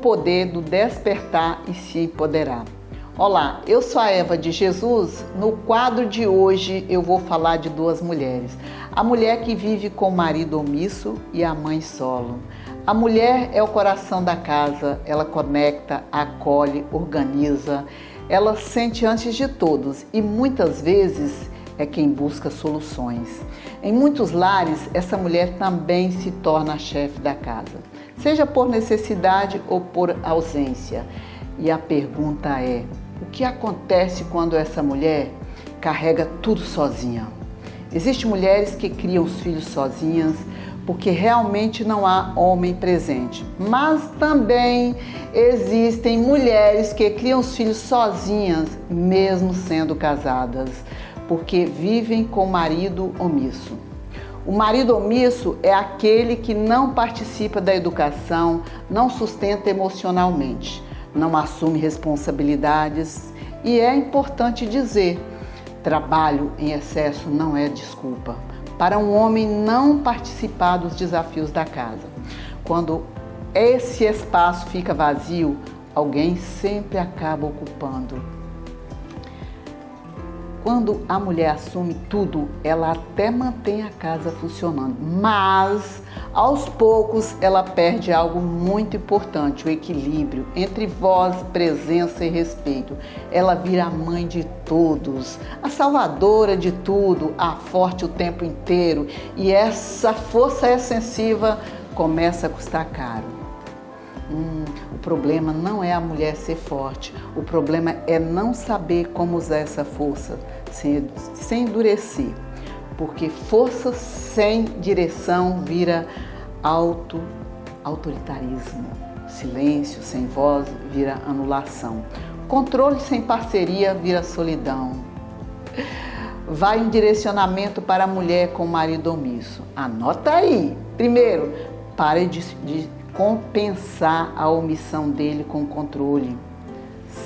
poder do despertar e se empoderar. Olá, eu sou a Eva de Jesus. No quadro de hoje eu vou falar de duas mulheres. A mulher que vive com o marido omisso e a mãe solo. A mulher é o coração da casa, ela conecta, acolhe, organiza, ela sente antes de todos e muitas vezes é quem busca soluções. Em muitos lares, essa mulher também se torna a chefe da casa, seja por necessidade ou por ausência. E a pergunta é: o que acontece quando essa mulher carrega tudo sozinha? Existem mulheres que criam os filhos sozinhas porque realmente não há homem presente. Mas também existem mulheres que criam os filhos sozinhas, mesmo sendo casadas, porque vivem com o marido omisso. O marido omisso é aquele que não participa da educação, não sustenta emocionalmente, não assume responsabilidades e é importante dizer, trabalho em excesso não é desculpa para um homem não participar dos desafios da casa. Quando esse espaço fica vazio, alguém sempre acaba ocupando. Quando a mulher assume tudo, ela até mantém a casa funcionando, mas aos poucos ela perde algo muito importante, o equilíbrio entre voz, presença e respeito. Ela vira a mãe de todos, a salvadora de tudo, a forte o tempo inteiro, e essa força extensiva começa a custar caro. O problema não é a mulher ser forte, o problema é não saber como usar essa força sem endurecer, porque força sem direção vira autoritarismo, silêncio sem voz vira anulação, controle sem parceria vira solidão. Vai um direcionamento para a mulher com o marido omisso. Anota aí. Primeiro, pare de compensar a omissão dele com controle.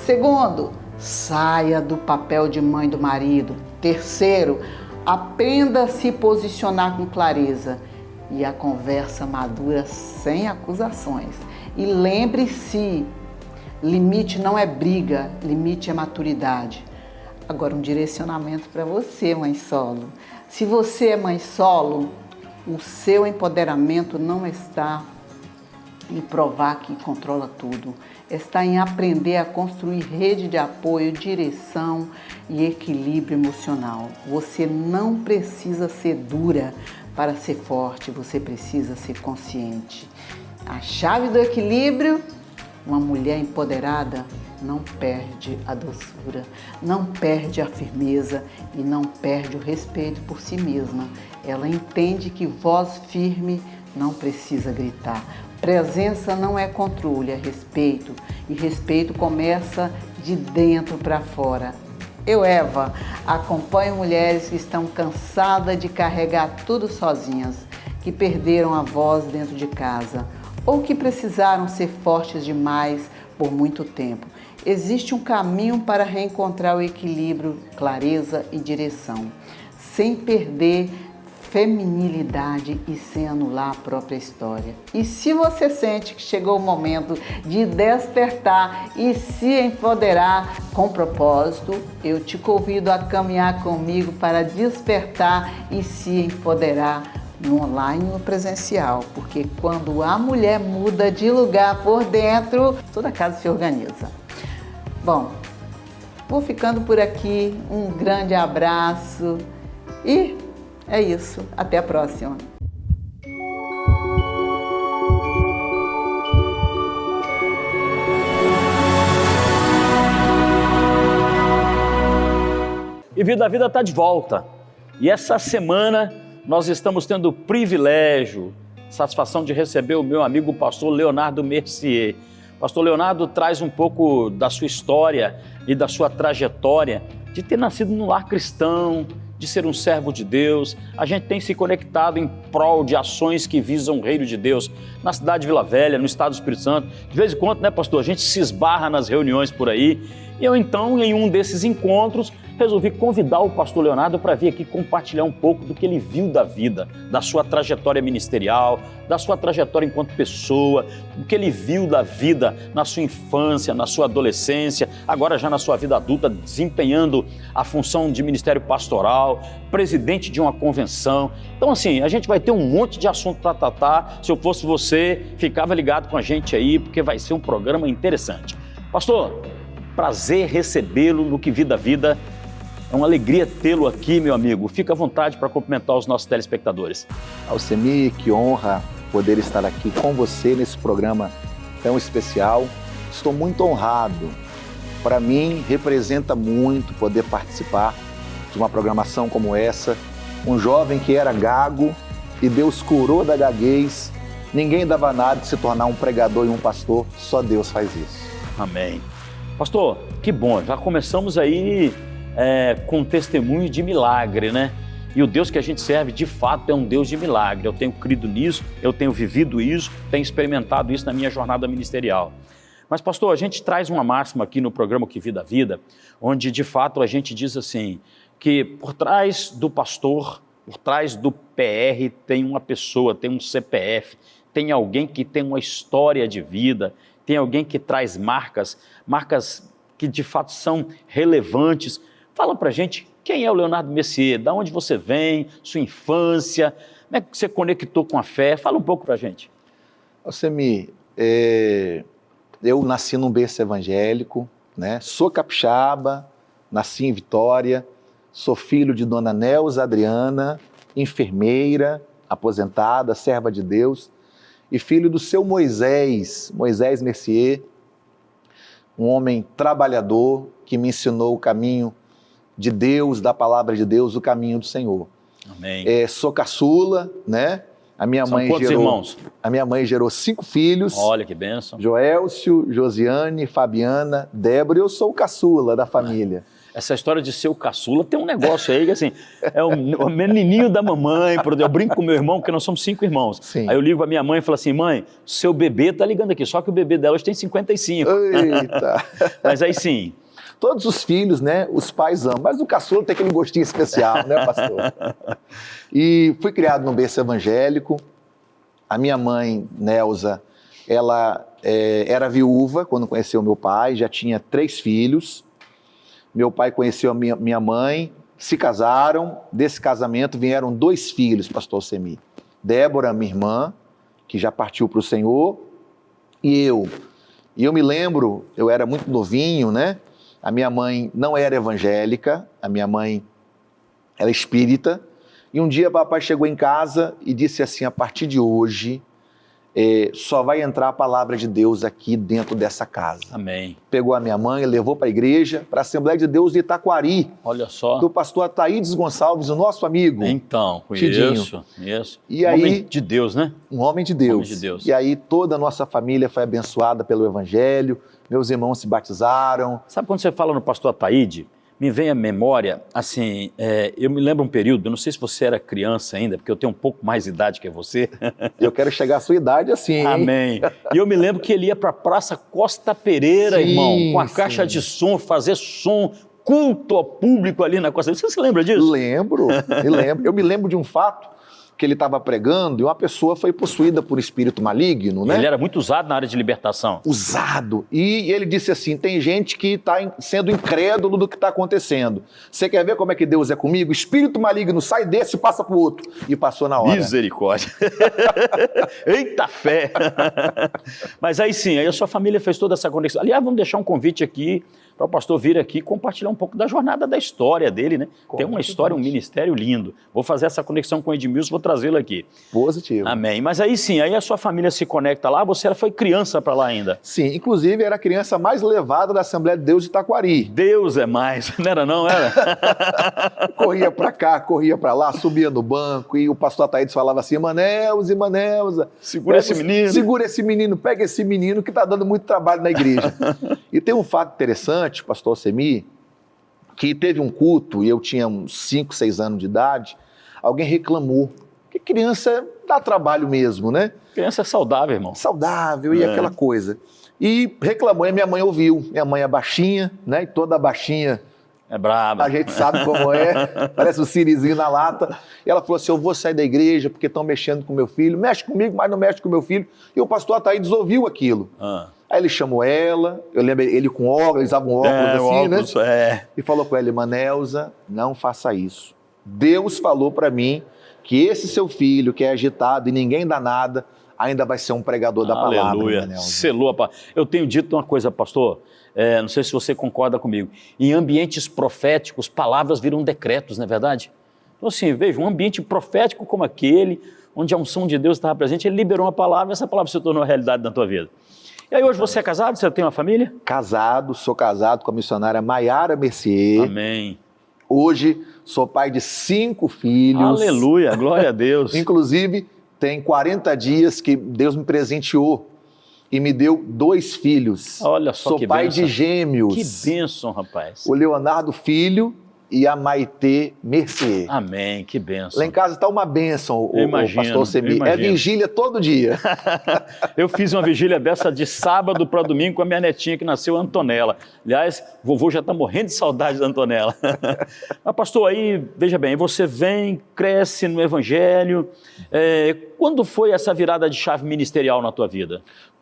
Segundo, saia do papel de mãe do marido. Terceiro, aprenda a se posicionar com clareza e a conversa madura sem acusações. E lembre-se, limite não é briga, limite é maturidade. Agora um direcionamento para você, mãe solo. Se você é mãe solo, o seu empoderamento não está em provar que controla tudo, está em aprender a construir rede de apoio, direção e equilíbrio emocional. Você não precisa ser dura para ser forte, você precisa ser consciente. A chave do equilíbrio, uma mulher empoderada não perde a doçura, não perde a firmeza e não perde o respeito por si mesma. Ela entende que voz firme não precisa gritar. Presença não é controle, é respeito. E respeito começa de dentro para fora. Eu, Eva, acompanho mulheres que estão cansadas de carregar tudo sozinhas, que perderam a voz dentro de casa ou que precisaram ser fortes demais por muito tempo. Existe um caminho para reencontrar o equilíbrio, clareza e direção, sem perder feminilidade e sem anular a própria história. E se você sente que chegou o momento de despertar e se empoderar com propósito, eu te convido a caminhar comigo para despertar e se empoderar no online e no presencial, porque quando a mulher muda de lugar por dentro, toda a casa se organiza. Bom, vou ficando por aqui, um grande abraço e é isso, até a próxima. E Vida a Vida está de volta. E essa semana nós estamos tendo o privilégio, satisfação de receber o meu amigo pastor Leonardo Mercier. Pastor Leonardo traz um pouco da sua história e da sua trajetória de ter nascido no lar cristão, de ser um servo de Deus. A gente tem se conectado em prol de ações que visam o reino de Deus na cidade de Vila Velha, no estado do Espírito Santo. De vez em quando, né, pastor, a gente se esbarra nas reuniões por aí. E eu, então, em um desses encontros, resolvi convidar o pastor Leonardo para vir aqui compartilhar um pouco do que ele viu da vida, da sua trajetória ministerial, da sua trajetória enquanto pessoa, do que ele viu da vida na sua infância, na sua adolescência, agora já na sua vida adulta, desempenhando a função de ministério pastoral, presidente de uma convenção. Então, assim, a gente vai ter um monte de assunto para tratar. Se eu fosse você, ficava ligado com a gente aí, porque vai ser um programa interessante. Pastor, prazer recebê-lo no Que Vida Vida. É uma alegria tê-lo aqui, meu amigo. Fica à vontade para cumprimentar os nossos telespectadores. Alcemir, que honra poder estar aqui com você nesse programa tão especial. Estou muito honrado. Para mim, representa muito poder participar de uma programação como essa. Um jovem que era gago e Deus curou da gaguez. Ninguém dava nada de se tornar um pregador e um pastor. Só Deus faz isso. Amém. Pastor, que bom. Já começamos aí com testemunho de milagre, né? E o Deus que a gente serve, de fato, é um Deus de milagre. Eu tenho crido nisso, eu tenho vivido isso, tenho experimentado isso na minha jornada ministerial. Mas, pastor, a gente traz uma máxima aqui no programa Que Vida Vida, onde, de fato, a gente diz assim, que por trás do pastor, por trás do PR, tem uma pessoa, tem um CPF, tem alguém que tem uma história de vida, tem alguém que traz marcas que, de fato, são relevantes. Fala pra gente, quem é o Leonardo Mercier? Da onde você vem? Sua infância? Como é que você conectou com a fé? Fala um pouco pra gente. Alcemir, eu nasci num berço evangélico, né? Sou capixaba, nasci em Vitória, sou filho de Dona Nelza Adriana, enfermeira, aposentada, serva de Deus, e filho do seu Moisés Mercier, um homem trabalhador que me ensinou o caminho de Deus, da palavra de Deus, o caminho do Senhor. Amém. Sou caçula, né? São quantos irmãos? A minha mãe gerou 5 filhos. Olha que bênção. Joelcio, Josiane, Fabiana, Débora, e eu sou o caçula da família. Essa história de ser o caçula tem um negócio aí que, assim, é o menininho da mamãe. Eu brinco com meu irmão, porque nós somos 5 irmãos. Sim. Aí eu ligo a minha mãe e falo assim, mãe, seu bebê tá ligando aqui, só que o bebê dela hoje tem 55. Eita! Mas aí sim. Todos os filhos, né, os pais amam, mas o caçula tem aquele gostinho especial, né, pastor? E fui criado num berço evangélico. A minha mãe, Nelza, ela era viúva quando conheceu meu pai, já tinha 3 filhos. Meu pai conheceu a minha mãe, se casaram. Desse casamento vieram 2 filhos, pastor Alcemir. Débora, minha irmã, que já partiu para o Senhor, e eu. E eu me lembro, eu era muito novinho, né? A minha mãe não era evangélica, a minha mãe era espírita. E um dia papai chegou em casa e disse assim, a partir de hoje, só vai entrar a palavra de Deus aqui dentro dessa casa. Amém. Pegou a minha mãe, levou para a igreja, para a Assembleia de Deus de Itaquari. Olha só. Do pastor Ataídes Gonçalves, o nosso amigo. Então, Tidinho. Isso. E aí, homem de Deus, né? Um homem de Deus. Homem de Deus. E aí toda a nossa família foi abençoada pelo Evangelho, meus irmãos se batizaram. Sabe quando você fala no pastor Ataíde, me vem à memória, assim, eu me lembro um período, eu não sei se você era criança ainda, porque eu tenho um pouco mais de idade que você. Eu quero chegar à sua idade assim, hein? Amém. E eu me lembro que ele ia para a Praça Costa Pereira, sim, irmão, com a caixa de som, fazer som, culto ao público ali na Costa Pereira. Você se lembra disso? Lembro. Eu me lembro de um fato que ele estava pregando e uma pessoa foi possuída por espírito maligno, né? Ele era muito usado na área de libertação. Usado. E ele disse assim, tem gente que está sendo incrédulo do que está acontecendo. Você quer ver como é que Deus é comigo? Espírito maligno, sai desse e passa para o outro. E passou na hora. Misericórdia. Eita fé. Mas aí sim, aí a sua família fez toda essa conexão. Aliás, vamos deixar um convite aqui para o pastor vir aqui compartilhar um pouco da jornada da história dele, né? Tem uma história, um ministério lindo. Vou fazer essa conexão com o Edmilson, vou trazê-lo aqui. Positivo. Amém. Mas aí sim, aí a sua família se conecta lá, você foi criança para lá ainda. Sim, inclusive era a criança mais levada da Assembleia de Deus de Itaquari. Deus é mais, não era não? Era? Corria para cá, corria para lá, subia no banco e o pastor Ataídes falava assim, Manelza, segura esse menino. Segura esse menino, pega esse menino que está dando muito trabalho na igreja. E tem um fato interessante, pastor Alcemir, que teve um culto e eu tinha uns 5, 6 anos de idade, alguém reclamou, que criança dá trabalho mesmo, né? Criança é saudável, irmão. Saudável e aquela coisa. E reclamou e minha mãe ouviu. Minha mãe é baixinha, né? E toda baixinha É braba. A gente sabe como é, parece um sirizinho na lata. E ela falou assim, eu vou sair da igreja porque estão mexendo com meu filho. Mexe comigo, mas não mexe com meu filho. E o pastor Ataídes ouviu aquilo. Aí ele chamou ela, eu lembro ele com óculos, eles usavam óculos assim, né? E falou com ela, irmã Neuza, não faça isso. Deus falou para mim que esse seu filho, que é agitado e ninguém dá nada, ainda vai ser um pregador da palavra. Aleluia, selou a palavra. Eu tenho dito uma coisa, pastor, não sei se você concorda comigo, em ambientes proféticos, palavras viram decretos, não é verdade? Então assim, veja, um ambiente profético como aquele, onde a unção de Deus estava presente, ele liberou uma palavra, essa palavra se tornou realidade na tua vida. E aí hoje você é casado, você tem uma família? Casado, sou casado com a missionária Maiara Mercier. Amém. Hoje sou pai de 5 filhos. Aleluia, glória a Deus. Inclusive, tem 40 dias que Deus me presenteou e me deu 2 filhos. Olha só, sou que pai bênção. de gêmeos. Que bênção, rapaz. O Leonardo Filho e a Maitê Mercier. Amém, que bênção. Lá em casa está uma bênção, o pastor Semi. É vigília todo dia. Eu fiz uma vigília dessa de sábado para domingo com a minha netinha que nasceu, Antonella. Aliás, vovô já está morrendo de saudade da Antonella. Mas pastor, aí, veja bem, você vem, cresce no evangelho. Quando foi essa virada de chave ministerial na tua vida?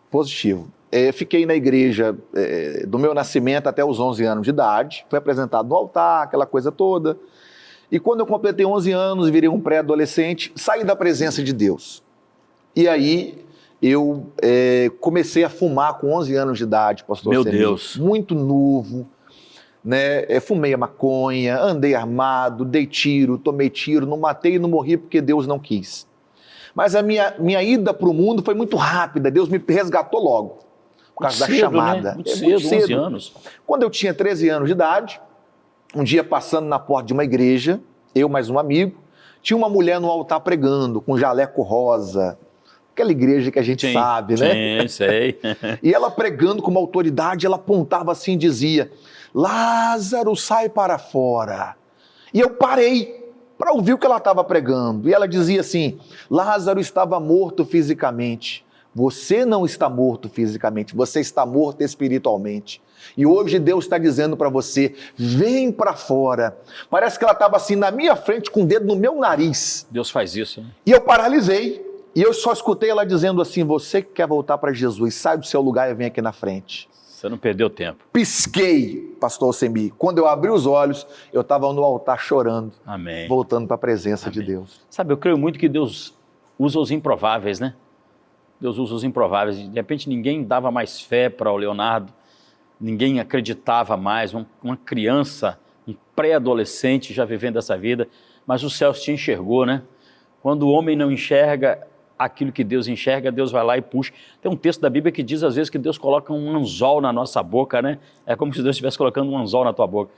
Positivo. Fiquei na igreja do meu nascimento até os 11 anos de idade, fui apresentado no altar, aquela coisa toda. E quando eu completei 11 anos, virei um pré-adolescente, saí da presença de Deus. E aí eu comecei a fumar com 11 anos de idade, pastor Meu Semi. Deus. Muito novo, né? Fumei a maconha, andei armado, dei tiro, tomei tiro, não matei e não morri porque Deus não quis. Mas a minha ida para o mundo foi muito rápida, Deus me resgatou logo. Por causa da chamada. Né? Muito cedo, 11 anos. Quando eu tinha 13 anos de idade, um dia passando na porta de uma igreja, eu mais um amigo, tinha uma mulher no altar pregando, com jaleco rosa, aquela igreja que a gente sabe, né? Sim, sei. E ela pregando com uma autoridade, ela apontava assim e dizia, Lázaro, sai para fora. E eu parei para ouvir o que ela estava pregando. E ela dizia assim, Lázaro estava morto fisicamente. Você não está morto fisicamente, você está morto espiritualmente. E hoje Deus está dizendo para você, vem para fora. Parece que ela estava assim na minha frente com o dedo no meu nariz. Deus faz isso, né? E eu paralisei. E eu só escutei ela dizendo assim, você que quer voltar para Jesus, sai do seu lugar e vem aqui na frente. Você não perdeu tempo. Pisquei, pastor Semi. Quando eu abri os olhos, eu estava no altar chorando. Amém. Voltando para a presença Amém. de Deus. Sabe, eu creio muito que Deus usa os improváveis, né? Deus usa os improváveis. De repente ninguém dava mais fé para o Leonardo, ninguém acreditava mais, uma criança, um pré-adolescente já vivendo essa vida, mas o céu te enxergou, né? Quando o homem não enxerga aquilo que Deus enxerga, Deus vai lá e puxa. Tem um texto da Bíblia que diz às vezes que Deus coloca um anzol na nossa boca, né? É como se Deus estivesse colocando um anzol na tua boca.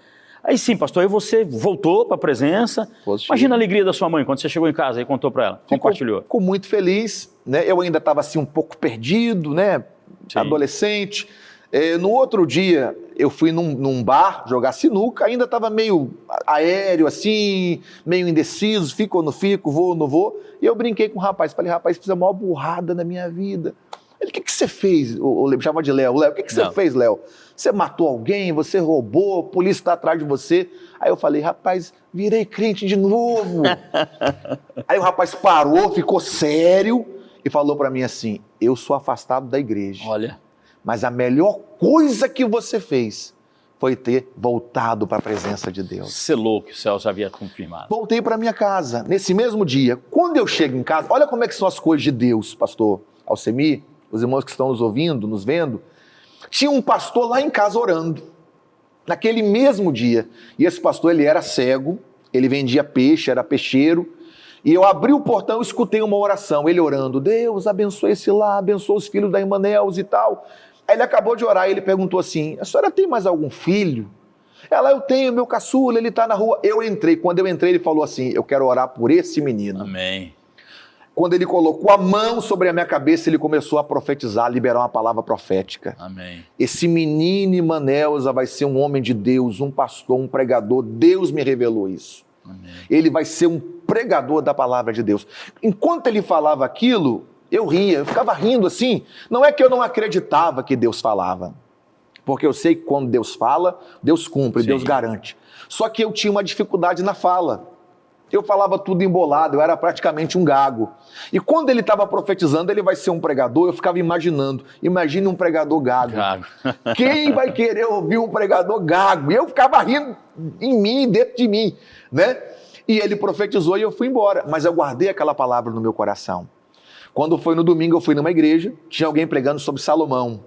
Aí sim, pastor, aí você voltou para a presença. Positivo. Imagina a alegria da sua mãe quando você chegou em casa e contou para ela, compartilhou. Ficou muito feliz, né? Eu ainda estava assim um pouco perdido, né? Sim. Adolescente. No outro dia, eu fui num bar jogar sinuca, ainda estava meio aéreo assim, meio indeciso, fico ou não fico, vou ou não vou. E eu brinquei com o rapaz, falei, rapaz, fiz a maior burrada na minha vida. Ele, o que você fez? Eu chamava de Léo. Léo, o que você fez, Léo? Você matou alguém, você roubou, a polícia está atrás de você. Aí eu falei, rapaz, virei crente de novo. Aí o rapaz parou, ficou sério e falou para mim assim, eu sou afastado da igreja. Olha. Mas a melhor coisa que você fez foi ter voltado para a presença de Deus. Selou que o céu já havia confirmado. Voltei para minha casa, nesse mesmo dia. Quando eu chego em casa, olha como é que são as coisas de Deus, pastor Alcemi, os irmãos que estão nos ouvindo, nos vendo. Tinha um pastor lá em casa orando, naquele mesmo dia. E esse pastor, ele era cego, ele vendia peixe, era peixeiro. E eu abri o portão e escutei uma oração, ele orando, Deus abençoe esse lar, abençoe os filhos da irmã Neuza e tal. Aí ele acabou de orar e ele perguntou assim, a senhora tem mais algum filho? Ela, eu tenho, meu caçula, ele está na rua. Eu entrei, quando eu entrei ele falou assim, eu quero orar por esse menino. Amém. Quando ele colocou a mão sobre a minha cabeça, ele começou a profetizar, liberar uma palavra profética. Amém. Esse menino, irmã Neuza, vai ser um homem de Deus, um pastor, um pregador. Deus me revelou isso. Amém. Ele vai ser um pregador da palavra de Deus. Enquanto ele falava aquilo, eu ria, eu ficava rindo assim. Não é que eu não acreditava que Deus falava. porque eu sei que quando Deus fala, Deus cumpre, Sim. Deus garante. Só que eu tinha uma dificuldade na fala. Eu falava tudo embolado, eu era praticamente um gago. E quando ele estava profetizando, ele vai ser um pregador, eu ficava imaginando. Imagine um pregador gago. Quem vai querer ouvir um pregador gago? E eu ficava rindo em mim, dentro de mim, né? E ele profetizou e eu fui embora. Mas eu guardei aquela palavra no meu coração. Quando foi no domingo, eu fui numa igreja, tinha alguém pregando sobre Salomão.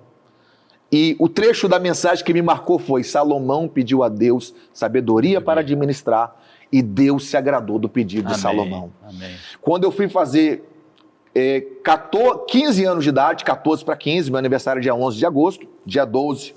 E o trecho da mensagem que me marcou foi: Salomão pediu a Deus sabedoria para administrar, e Deus se agradou do pedido de Salomão. Amém. Quando eu fui fazer 15 anos de idade, 14 para 15, meu aniversário é dia 11 de agosto, dia 12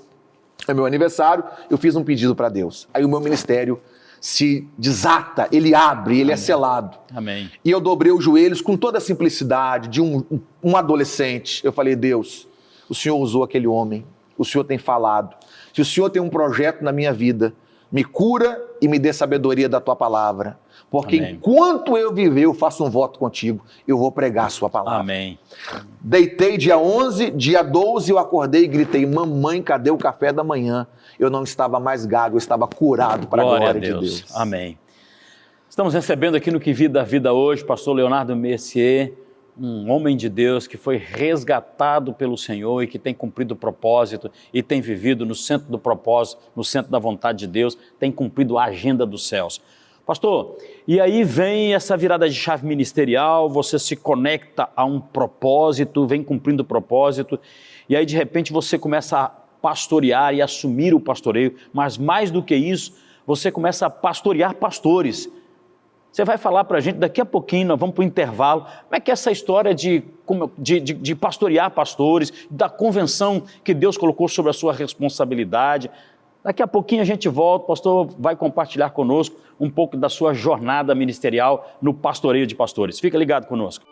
é meu aniversário, eu fiz um pedido para Deus. Aí o meu ministério se desata, ele abre, ele é selado. Amém. E eu dobrei os joelhos com toda a simplicidade de um adolescente. Eu falei: Deus, o Senhor usou aquele homem, o Senhor tem falado. Se o Senhor tem um projeto na minha vida, me cura e me dê sabedoria da tua palavra. Porque Amém. Enquanto eu viver, eu faço um voto contigo, eu vou pregar a sua palavra. Amém. Deitei dia 11, dia 12 eu acordei e gritei: mamãe, cadê o café da manhã? Eu não estava mais gago, eu estava curado para a glória de Deus. Amém. Estamos recebendo aqui no Que Vida a Vida hoje, pastor Leonardo Mercier, um homem de Deus que foi resgatado pelo Senhor e que tem cumprido o propósito e tem vivido no centro do propósito, no centro da vontade de Deus, tem cumprido a agenda dos céus. Pastor, e aí vem essa virada de chave ministerial, você se conecta a um propósito, vem cumprindo o propósito, e aí de repente você começa a pastorear e assumir o pastoreio, mas mais do que isso, você começa a pastorear pastores. Você vai falar para a gente, daqui a pouquinho nós vamos para o intervalo, como é que é essa história de pastorear pastores, da convenção que Deus colocou sobre a sua responsabilidade. Daqui a pouquinho a gente volta, o pastor vai compartilhar conosco um pouco da sua jornada ministerial no pastoreio de pastores. Fica ligado conosco.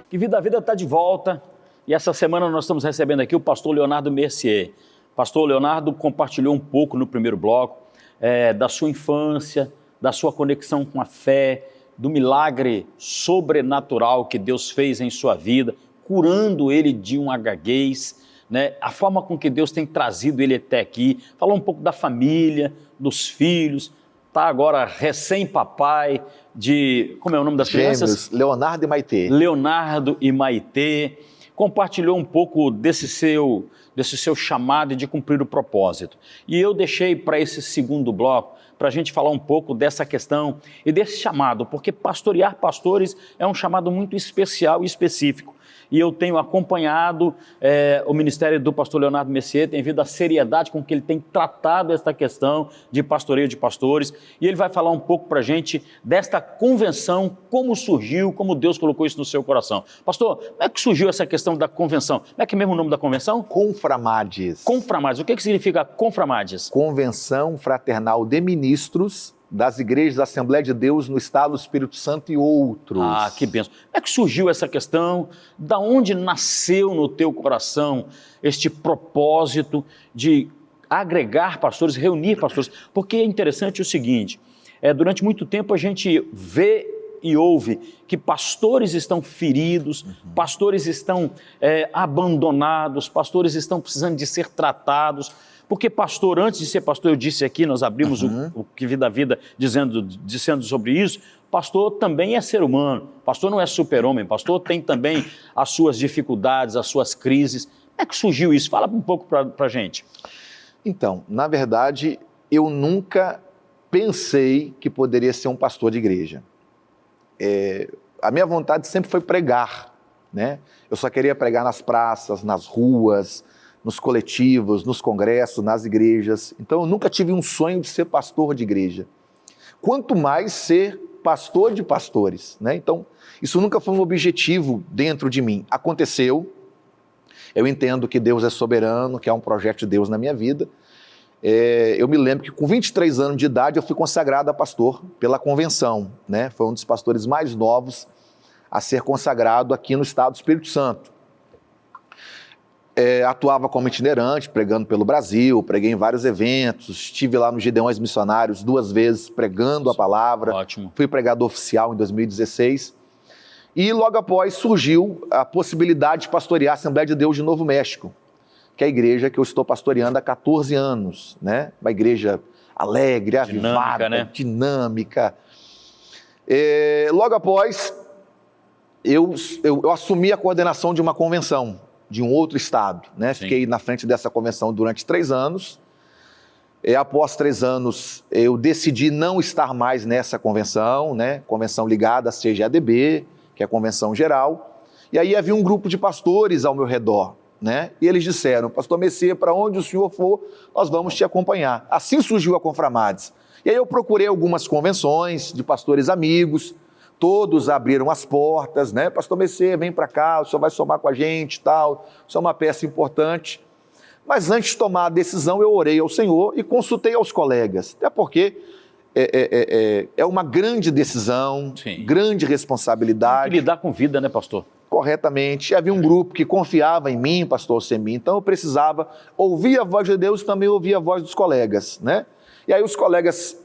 Que Vida a Vida está de volta e essa semana nós estamos recebendo aqui o pastor Leonardo Mercier. Pastor Leonardo compartilhou um pouco no primeiro bloco da sua infância, da sua conexão com a fé, do milagre sobrenatural que Deus fez em sua vida, curando ele de uma gaguez, né? A forma com que Deus tem trazido ele até aqui, falou um pouco da família, dos filhos, está agora recém-papai de, como é o nome das crianças? Leonardo e Maitê. Leonardo e Maitê, compartilhou um pouco desse seu chamado e de cumprir o propósito. E eu deixei para esse segundo bloco, para a gente falar um pouco dessa questão e desse chamado, porque pastorear pastores é um chamado muito especial e específico. E eu tenho acompanhado o ministério do pastor Leonardo Mercier, tem visto a seriedade com que ele tem tratado esta questão de pastoreio de pastores, e ele vai falar um pouco para a gente desta convenção, como surgiu, como Deus colocou isso no seu coração. Pastor, como é que surgiu essa questão da convenção? Como é que é mesmo o nome da convenção? Conframades. Conframades. O que significa Conframades? Convenção Fraternal de Ministros das Igrejas da Assembleia de Deus no Estado do Espírito Santo e outros. Ah, que bênção. Como é que surgiu essa questão? Da onde nasceu no teu coração este propósito de agregar pastores, reunir pastores? Porque é interessante o seguinte, durante muito tempo a gente vê e ouve que pastores estão feridos, pastores estão abandonados, pastores estão precisando de ser tratados. Porque pastor, antes de ser pastor, eu disse aqui, nós abrimos o Que Vida a Vida dizendo sobre isso, pastor também é ser humano, pastor não é super-homem, pastor tem também as suas dificuldades, as suas crises. Como é que surgiu isso? Fala um pouco para a gente. Então, na verdade, eu nunca pensei que poderia ser um pastor de igreja. A minha vontade sempre foi pregar, né? Eu só queria pregar nas praças, nas ruas, nos coletivos, nos congressos, nas igrejas. Então eu nunca tive um sonho de ser pastor de igreja. Quanto mais ser pastor de pastores, né? Então isso nunca foi um objetivo dentro de mim. Aconteceu, eu entendo que Deus é soberano, que há um projeto de Deus na minha vida. Eu me lembro que com 23 anos de idade eu fui consagrado a pastor pela convenção, né? Foi um dos pastores mais novos a ser consagrado aqui no estado do Espírito Santo. Atuava como itinerante, pregando pelo Brasil, preguei em vários eventos, estive lá nos Gideões Missionários 2 vezes pregando a palavra. Ótimo. Fui pregador oficial em 2016 e logo após surgiu a possibilidade de pastorear a Assembleia de Deus de Novo México, que é a igreja que eu estou pastoreando há 14 anos, né? Uma igreja alegre, avivada, né? Dinâmica. Logo após, eu assumi a coordenação de uma convenção de um outro estado, né? Sim. Fiquei na frente dessa convenção durante 3 anos. Após 3 anos, eu decidi não estar mais nessa convenção, né? Convenção ligada à CGADB, que é a convenção geral. E aí havia um grupo de pastores ao meu redor, né? E eles disseram: pastor Messias, para onde o senhor for, nós vamos te acompanhar. Assim surgiu a Conframades. E aí eu procurei algumas convenções de pastores amigos, todos abriram as portas, né? Pastor Messias, vem para cá, o senhor vai somar com a gente e tal, o senhor é uma peça importante. Mas antes de tomar a decisão, eu orei ao Senhor e consultei aos colegas, até porque é uma grande decisão, Sim. grande responsabilidade. Tem que lidar com vida, né, pastor? Corretamente. Havia um grupo que confiava em mim, pastor Alcemir, então eu precisava ouvir a voz de Deus e também ouvir a voz dos colegas, né? E aí os colegas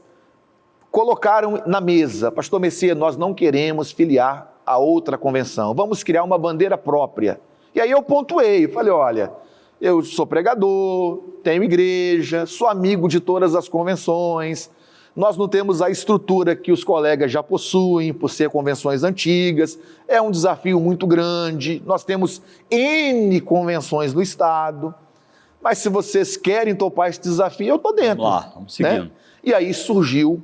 colocaram na mesa: pastor Messias, nós não queremos filiar a outra convenção, vamos criar uma bandeira própria. E aí eu pontuei, falei: olha, eu sou pregador, tenho igreja, sou amigo de todas as convenções, nós não temos a estrutura que os colegas já possuem, por ser convenções antigas, é um desafio muito grande, nós temos N convenções no estado, mas se vocês querem topar esse desafio, eu estou dentro. Vamos lá, vamos seguindo. Né? E aí surgiu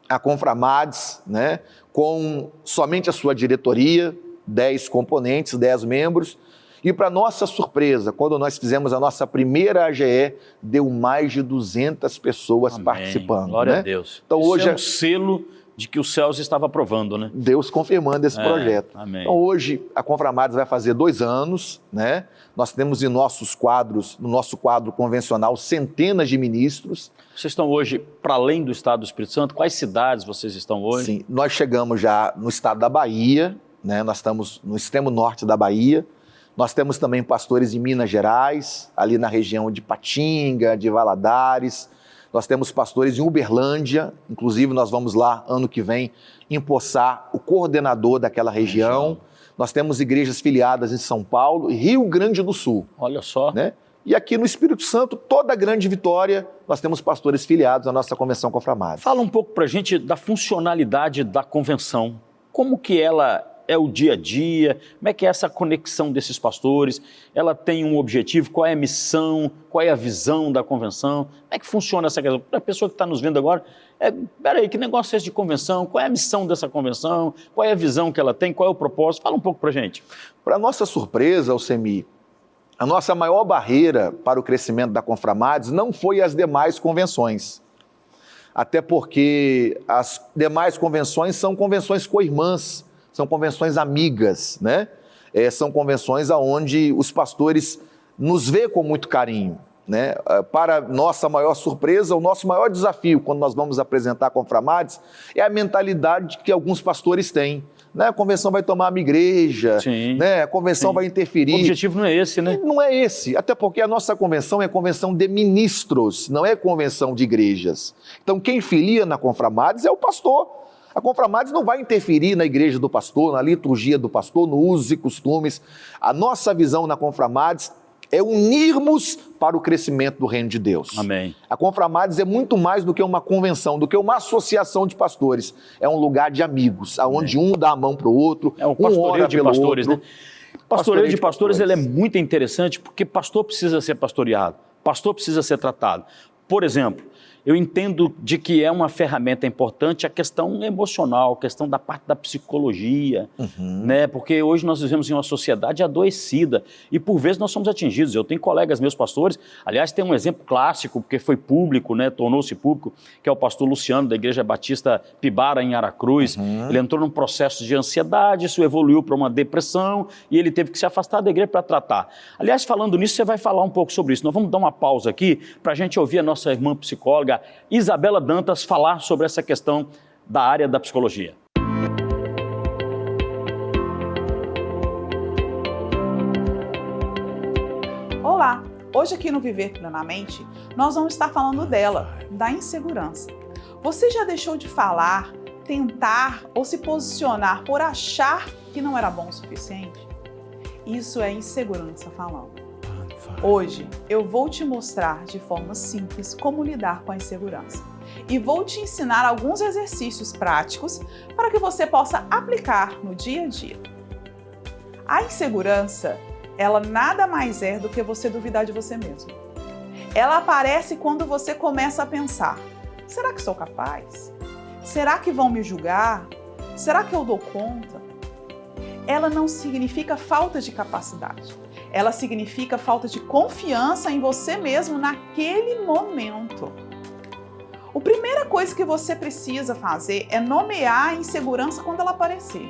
a Conframades, né, com somente a sua diretoria, 10 componentes, 10 membros, e para nossa surpresa, quando nós fizemos a nossa primeira AGE, deu mais de 200 pessoas Amém. Participando. Glória né? a Deus. Então, Isso hoje é um selo de que os céus estavam aprovando, né? Deus confirmando esse projeto. Amém. Então hoje a Conframades vai fazer 2 anos, né? Nós temos em nossos quadros, no nosso quadro convencional, centenas de ministros. Vocês estão hoje para além do estado do Espírito Santo? Quais cidades vocês estão hoje? Sim, nós chegamos já no estado da Bahia, né? Nós estamos no extremo norte da Bahia. Nós temos também pastores em Minas Gerais, ali na região de Patinga, de Valadares. Nós temos pastores em Uberlândia, inclusive nós vamos lá ano que vem empossar o coordenador daquela região. Nós temos igrejas filiadas em São Paulo e Rio Grande do Sul. Olha só. Né? E aqui no Espírito Santo, toda a Grande Vitória, nós temos pastores filiados à nossa Convenção Conframades. Fala um pouco para a gente da funcionalidade da convenção. Como que ela é o dia a dia? Como é que é essa conexão desses pastores? Ela tem um objetivo? Qual é a missão? Qual é a visão da convenção? Como é que funciona essa questão? Para a pessoa que está nos vendo agora, peraí, que negócio é esse de convenção? Qual é a missão dessa convenção? Qual é a visão que ela tem? Qual é o propósito? Fala um pouco para a gente. Para nossa surpresa, Alcemir, a nossa maior barreira para o crescimento da Conframades não foi as demais convenções. Até porque as demais convenções são convenções co-irmãs, são convenções amigas, né? São convenções onde os pastores nos veem com muito carinho, né? Para nossa maior surpresa, o nosso maior desafio quando nós vamos apresentar a Conframades é a mentalidade que alguns pastores têm. Né? A convenção vai tomar a minha igreja, né? A convenção vai interferir. O objetivo não é esse, né? Não é esse, até porque a nossa convenção é convenção de ministros, não é convenção de igrejas. Então quem filia na Conframades é o pastor. A Conframades não vai interferir na igreja do pastor, na liturgia do pastor, no uso e costumes. A nossa visão na Conframades é unirmos para o crescimento do reino de Deus. Amém. A Conframades é muito mais do que uma convenção, do que uma associação de pastores. É um lugar de amigos, onde um dá a mão para o outro, é um pastoreio de pastores, outro. Né? Pastoreio de pastores, ele é muito interessante porque pastor precisa ser pastoreado, pastor precisa ser tratado. Por exemplo, Eu entendo de que é uma ferramenta importante a questão emocional, a questão da parte da psicologia, né? Porque hoje nós vivemos em uma sociedade adoecida e por vezes nós somos atingidos. Eu tenho colegas meus pastores, aliás, tem um exemplo clássico, porque foi público, né? Tornou-se público, que é o pastor Luciano da Igreja Batista Pibara em Aracruz. Ele entrou num processo de ansiedade, isso evoluiu para uma depressão e ele teve que se afastar da igreja para tratar. Aliás, falando nisso, você vai falar um pouco sobre isso. Nós vamos dar uma pausa aqui para a gente ouvir a nossa irmã psicóloga Isabela Dantas falar sobre essa questão da área da psicologia. Olá! Hoje aqui no Viver Plenamente, nós vamos estar falando dela, da insegurança. Você já deixou de falar, tentar ou se posicionar por achar que não era bom o suficiente? Isso é insegurança falando. Hoje eu vou te mostrar de forma simples como lidar com a insegurança e vou te ensinar alguns exercícios práticos para que você possa aplicar no dia a dia. A insegurança, ela nada mais é do que você duvidar de você mesmo. Ela aparece quando você começa a pensar: será que sou capaz? Será que vão me julgar? Será que eu dou conta? Ela não significa falta de capacidade. Ela significa falta de confiança em você mesmo naquele momento. A primeira coisa que você precisa fazer é nomear a insegurança quando ela aparecer.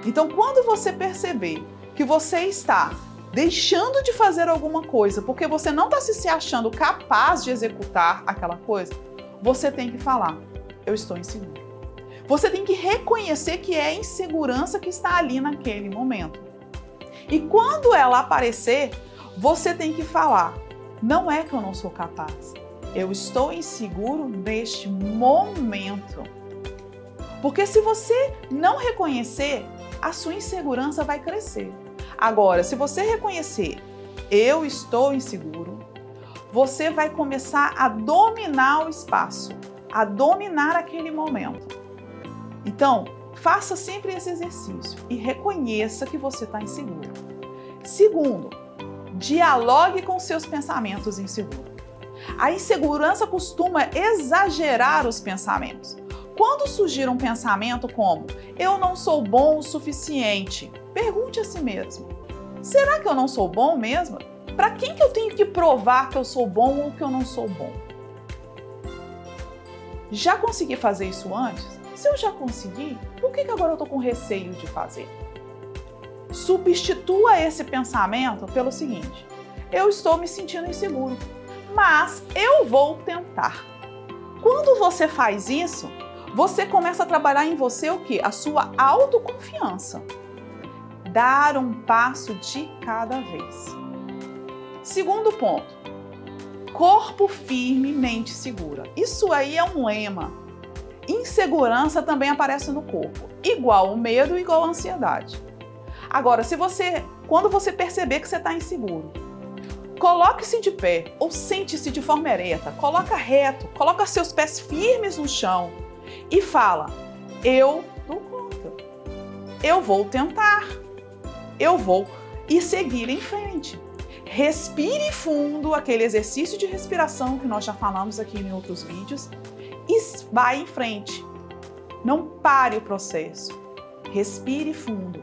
Então, quando você perceber que você está deixando de fazer alguma coisa porque você não está se achando capaz de executar aquela coisa, você tem que falar: eu estou inseguro. Você tem que reconhecer que é a insegurança que está ali naquele momento. E quando ela aparecer, você tem que falar: não é que eu não sou capaz, eu estou inseguro neste momento. Porque se você não reconhecer, a sua insegurança vai crescer. Agora, se você reconhecer: eu estou inseguro, você vai começar a dominar o espaço, a dominar aquele momento. Então, faça sempre esse exercício e reconheça que você está inseguro. Segundo, dialogue com seus pensamentos inseguros. A insegurança costuma exagerar os pensamentos. Quando surgir um pensamento como: eu não sou bom o suficiente, pergunte a si mesmo: será que eu não sou bom mesmo? Para quem que eu tenho que provar que eu sou bom ou que eu não sou bom? Já consegui fazer isso antes? Se eu já consegui, por que agora eu estou com receio de fazer? Substitua esse pensamento pelo seguinte: eu estou me sentindo inseguro, mas eu vou tentar. Quando você faz isso, você começa a trabalhar em você o quê? A sua autoconfiança. Dar um passo de cada vez. Segundo ponto: corpo firme, mente segura. Isso aí é um lema. Insegurança também aparece no corpo, igual o medo, igual a ansiedade. Agora, quando você perceber que você está inseguro, coloque-se de pé ou sente-se de forma ereta, coloca reto, coloca seus pés firmes no chão e fala: eu dou conta, eu vou tentar, eu vou e seguir em frente. Respire fundo, aquele exercício de respiração que nós já falamos aqui em outros vídeos, e vai em frente. Não pare o processo. Respire fundo.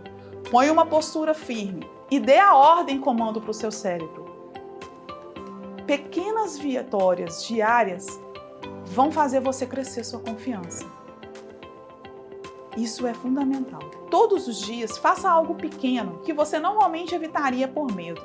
Põe uma postura firme e dê a ordem comando para o seu cérebro. Pequenas vitórias diárias vão fazer você crescer sua confiança. Isso é fundamental. Todos os dias, faça algo pequeno que você normalmente evitaria por medo.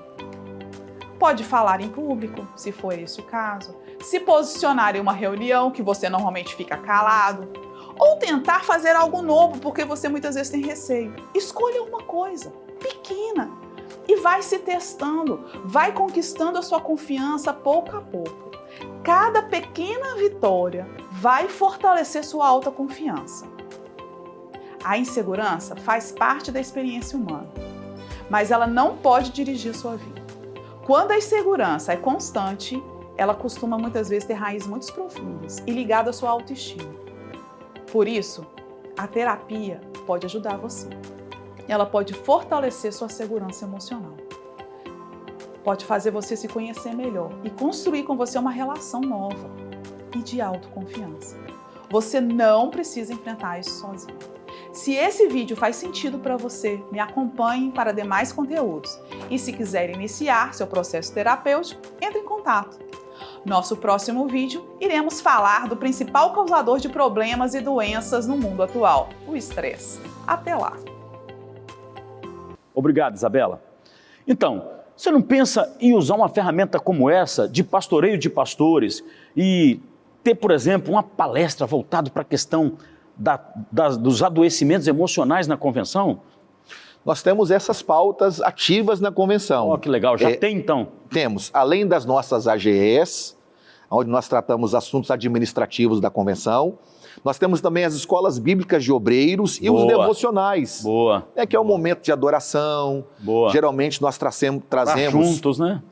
Pode falar em público, se for esse o caso, se posicionar em uma reunião que você normalmente fica calado, ou tentar fazer algo novo porque você muitas vezes tem receio. Escolha uma coisa pequena e vai se testando, vai conquistando a sua confiança pouco a pouco. Cada pequena vitória vai fortalecer sua autoconfiança. A insegurança faz parte da experiência humana, mas ela não pode dirigir sua vida. Quando a insegurança é constante, ela costuma muitas vezes ter raízes muito profundas e ligada à sua autoestima. Por isso, a terapia pode ajudar você. Ela pode fortalecer sua segurança emocional. Pode fazer você se conhecer melhor e construir com você uma relação nova. e de autoconfiança. Você não precisa enfrentar isso sozinho. Se esse vídeo faz sentido para você, me acompanhe para demais conteúdos. E se quiser iniciar seu processo terapêutico, entre em contato. Nosso próximo vídeo, iremos falar do principal causador de problemas e doenças no mundo atual, o estresse. Até lá! Obrigado, Isabela. Então, você não pensa em usar uma ferramenta como essa, de pastoreio de pastores, e ter, por exemplo, uma palestra voltada para a questão dos adoecimentos emocionais na convenção? Nós temos essas pautas ativas na convenção. Oh, que legal, já tem então? Temos, além das nossas AGEs, onde nós tratamos assuntos administrativos da convenção, nós temos também as escolas bíblicas de obreiros e os devocionais. Boa. Que é o momento de adoração. Boa. Geralmente nós trazemos juntos, né?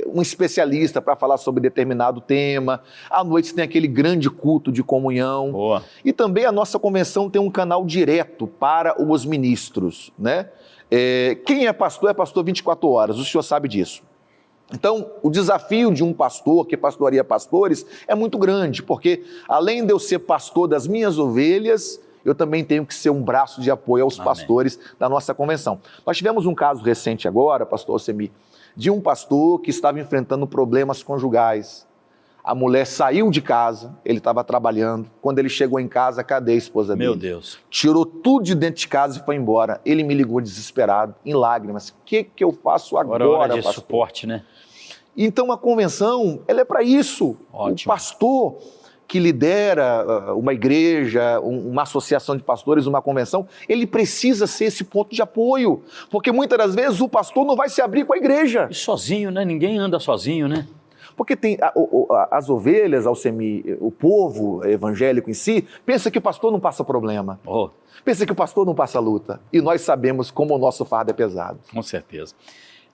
Um especialista para falar sobre determinado tema. À noite tem aquele grande culto de comunhão. Boa. E também a nossa convenção tem um canal direto para os ministros, né? Quem é pastor 24 horas, o senhor sabe disso. Então, o desafio de um pastor que pastoreia pastores é muito grande, porque além de eu ser pastor das minhas ovelhas, eu também tenho que ser um braço de apoio aos pastores da nossa convenção. Nós tivemos um caso recente agora, pastor Alcemir, de um pastor que estava enfrentando problemas conjugais. A mulher saiu de casa, ele estava trabalhando. Quando ele chegou em casa, cadê a esposa dele? Meu Deus. Tirou tudo de dentro de casa e foi embora. Ele me ligou desesperado, em lágrimas. O que eu faço agora, hora de pastor? Suporte, né? Então a convenção, ela é para isso. Ótimo. O pastor que lidera uma igreja, uma associação de pastores, uma convenção, ele precisa ser esse ponto de apoio. Porque muitas das vezes o pastor não vai se abrir com a igreja. E sozinho, né? Ninguém anda sozinho, né? Porque tem as ovelhas, Alcemir, o povo evangélico em si, pensa que o pastor não passa problema. Pensa que o pastor não passa luta. E nós sabemos como o nosso fardo é pesado. Com certeza.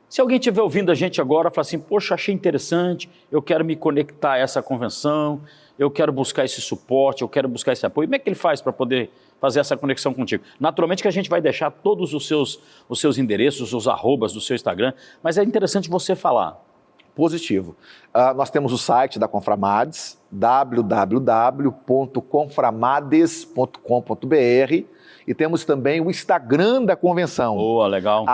Se alguém estiver ouvindo a gente agora e falar assim, poxa, achei interessante, eu quero me conectar a essa convenção, eu quero buscar esse suporte, eu quero buscar esse apoio, como é que ele faz para poder fazer essa conexão contigo? Naturalmente que a gente vai deixar todos os seus endereços, os arrobas do seu Instagram, mas é interessante você falar. Positivo. Nós temos o site da Conframades, www.conframades.com.br, e temos também o Instagram da convenção. Boa, legal.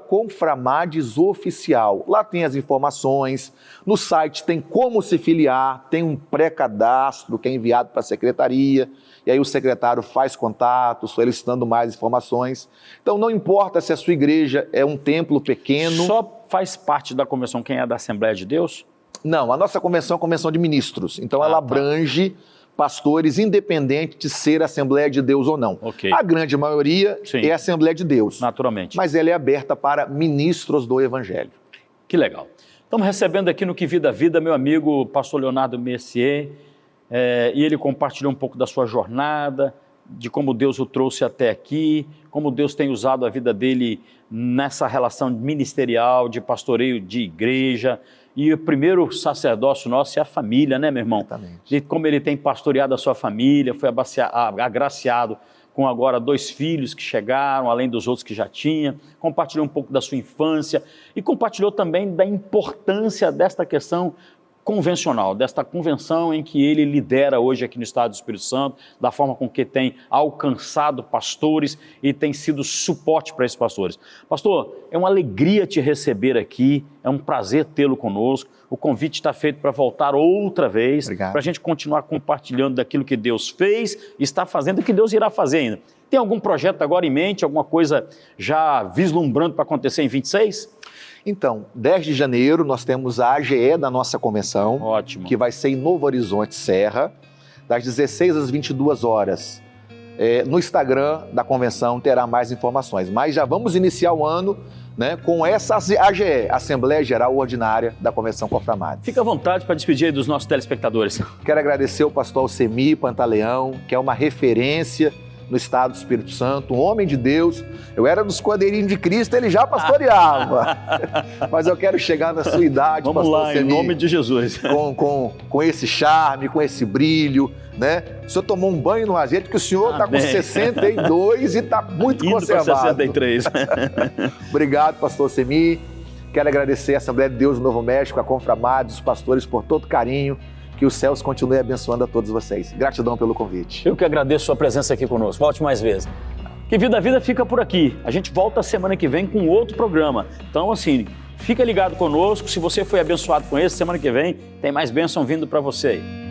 @ConframadesOficial. Lá tem as informações. No site tem como se filiar, tem um pré-cadastro que é enviado para a secretaria, e aí o secretário faz contato, solicitando mais informações. Então não importa se a sua igreja é um templo pequeno. Só faz parte da convenção quem é da Assembleia de Deus? Não, a nossa convenção é a convenção de ministros. Então ela abrange pastores, independente de ser Assembleia de Deus ou não. Okay. A grande maioria é Assembleia de Deus. Naturalmente. Mas ela é aberta para ministros do Evangelho. Que legal. Estamos recebendo aqui no Que Vida Vida meu amigo pastor Leonardo Mercier, e ele compartilhou um pouco da sua jornada, de como Deus o trouxe até aqui, como Deus tem usado a vida dele nessa relação ministerial, de pastoreio de igreja. E o primeiro sacerdócio nosso é a família, né, meu irmão? Exatamente. De como ele tem pastoreado a sua família, foi agraciado com agora 2 filhos que chegaram, além dos outros que já tinha. Compartilhou um pouco da sua infância e compartilhou também da importância desta questão convencional, desta convenção em que ele lidera hoje aqui no Estado do Espírito Santo, da forma com que tem alcançado pastores e tem sido suporte para esses pastores. Pastor, é uma alegria te receber aqui, é um prazer tê-lo conosco, o convite está feito para voltar outra vez, para a gente continuar compartilhando daquilo que Deus fez, está fazendo e que Deus irá fazer ainda. Tem algum projeto agora em mente, alguma coisa já vislumbrando para acontecer em 26? Então, 10 de janeiro nós temos a AGE da nossa convenção. Ótimo. Que vai ser em Novo Horizonte, Serra, das 16 às 22 horas. No Instagram da convenção terá mais informações, mas já vamos iniciar o ano, né, com essa AGE, Assembleia Geral Ordinária da Convenção Conframades. Fica à vontade para despedir aí dos nossos telespectadores. Quero agradecer ao pastor Alcemir Pantaleão, que é uma referência no Estado do Espírito Santo, um homem de Deus. Eu era dos Cordeirinhos de Cristo, ele já pastoreava. Mas eu quero chegar na sua idade, vamos pastor lá, Alcemir, em nome de Jesus. Com esse charme, com esse brilho, né? O senhor tomou um banho no azeite, porque o senhor está com 62 e está muito conservado. Indo para 63. Obrigado, pastor Alcemir. Quero agradecer a Assembleia de Deus do Novo México, a Conframades, os pastores por todo carinho Que os céus continuem abençoando a todos vocês. Gratidão pelo convite. Eu que agradeço a sua presença aqui conosco. Volte mais vezes. Que Vida a Vida fica por aqui. A gente volta semana que vem com outro programa. Então, assim, fica ligado conosco. Se você foi abençoado com esse, semana que vem tem mais bênção vindo para você aí.